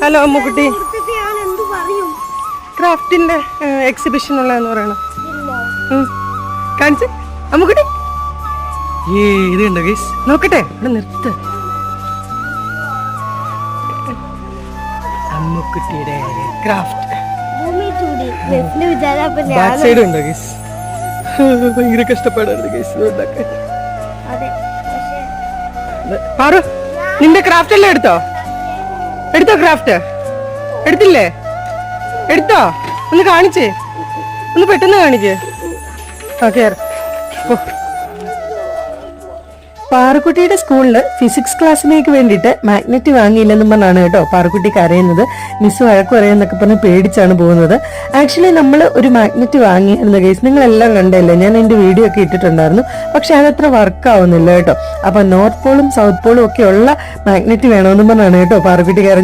Hello Ammukutty, ക്രാഫ്റ്റിന്റെ exhibition ഉള്ളതെന്ന് പറയണം. കാണിച്ച് അമ്മുക്കുട്ടി. ഇത് കണ്ടോ ഗൈസ്, നോക്കട്ടെ, ഇവിടെ നിർത്ത്. അമ്മുക്കുട്ടിയുടെ ക്രാഫ്റ്റ് ബാക്ക് സൈഡ് ഉണ്ടോ ഗൈസ്? ഭയങ്കര കഷ്ടപ്പാടായിരുന്നു ഗൈസ് ഉണ്ടാക്കാൻ. പാറു, നിന്റെ ക്രാഫ്റ്റ് എല്ലാം എടുത്തോ? ക്രാഫ്റ്റ് എടുത്തില്ലേ? എടുത്തോ? ഒന്ന് കാണിച്ചേ, ഒന്ന് പെട്ടെന്ന് കാണിക്കേ. ഓക്കെ. പാറുക്കുട്ടിയുടെ സ്കൂളിൽ ഫിസിക്സ് ക്ലാസ്സിലേക്ക് വേണ്ടിയിട്ട് മാഗ്നറ്റ് വാങ്ങിയില്ലെന്നും പറഞ്ഞാണ് കേട്ടോ പാറുക്കുട്ടി കരയുന്നത്. മിസ് വഴക്ക് പറയുന്നൊക്കെ പറഞ്ഞ് പേടിച്ചാണ് പോകുന്നത്. ആക്ച്വലി നമ്മൾ ഒരു മാഗ്നറ്റ് വാങ്ങിയായിരുന്നു കേസ്, നിങ്ങളെല്ലാം കണ്ടല്ലേ, ഞാൻ എൻ്റെ വീഡിയോ ഒക്കെ ഇട്ടിട്ടുണ്ടായിരുന്നു. പക്ഷെ അതത്ര വർക്ക് ആവുന്നില്ല കേട്ടോ. അപ്പൊ നോർത്ത് പോളും സൗത്ത് പോളും ഒക്കെ ഉള്ള മാഗ്നറ്റ് വേണമെന്നും പറഞ്ഞാണ് കേട്ടോ പാറുക്കുട്ടി കരഞ്ഞത്.